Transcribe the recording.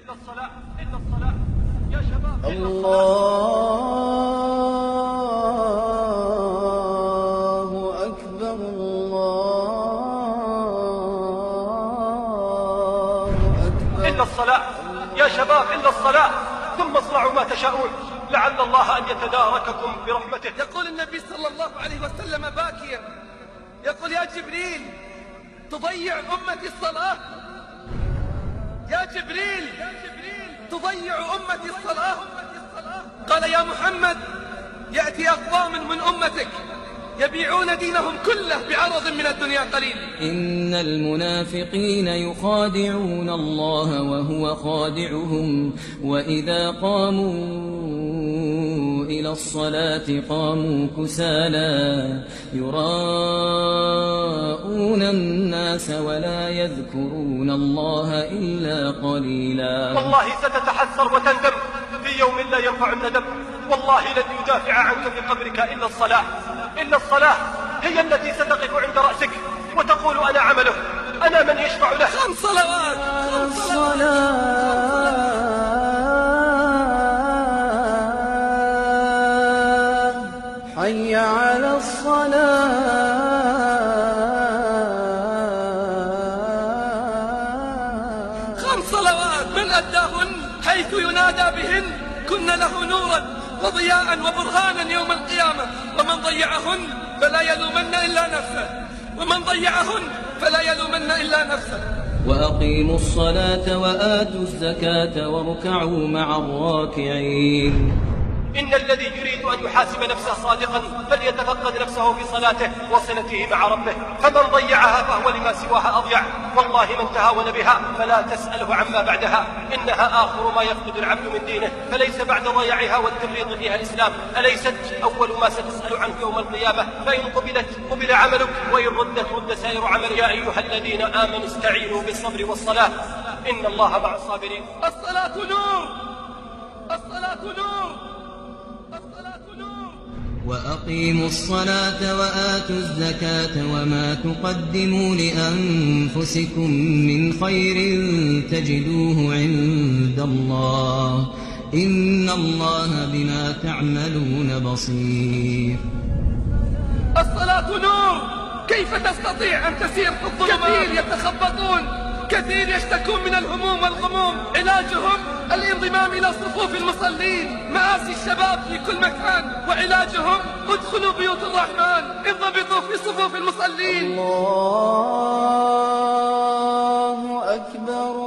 إلا الصلاة إلا الصلاة يا شباب. الله أكبر الله أكبر. إلا الصلاة يا شباب إلا الصلاة، ثم اصنعوا ما تشاءون لعل الله أن يتدارككم برحمته. يقول النبي صلى الله عليه وسلم باكيا، يقول: يا جبريل تضيع أمتي الصلاة؟ يا جبريل تضيع أمتي الصلاة؟ قال: يا محمد يأتي أقوام من أمتك يبيعون دينهم كله بعرض من الدنيا قليل. إن المنافقين يخادعون الله وهو خادعهم وإذا قاموا إلى الصلاة قاموا كسالى يراءون الناس ولا يذكرون الله إلا قليلا. والله ستتحسر وتندم في يوم لا ينفع الندم. والله لن يدافع عنك في قبرك إلا الصلاة. إلا الصلاة هي التي ستقف عند رأسك وتقول: أنا عمله، أنا من يشفع له. 5 صلوات. حي على الصلاة. صلوات من أداهن حيث ينادى بهن كن له نورا وضياء وبرهانا يوم القيامة. ومن ضيعهن فلا يلومن إلا نفسه، ومن ضيعهن فلا يلومن إلا نفسه. وأقيموا الصلاة وآتوا الزكاة واركعوا مع الراكعين. إن الذي يريد أن يحاسب نفسه صادقا فليتفقد نفسه في صلاته وصلته مع ربه، فمن ضيعها فهو لما سواها أضيع. والله من تهاون بها فلا تسأله عما بعدها، إنها آخر ما يفقد العبد من دينه، فليس بعد ضياعها والتفريط فيها الإسلام. أليست أول ما ستسأل عنه يوم القيامة؟ فإن قبلت قبل عملك، وإن ردت رد سائر عملك. يا أيها الذين آمنوا استعينوا بالصبر والصلاة إن الله مع الصابرين. الصلاة نور، الصلاة نور، الصلاة نور. وأقيموا الصلاة وآتوا الزكاة وما تقدموا لأنفسكم من خير تجدوه عند الله إن الله بما تعملون بصير. الصلاة نور. كيف تستطيع أن تسير في الظلمات؟ كثير يتخبطون، كثير يشتكون من الهموم والغموم، علاجهم الانضمام إلى صفوف المصلين. مآسي الشباب في كل مكان، وعلاجهم ادخلوا بيوت الرحمن، انضبطوا في صفوف المصلين. الله أكبر.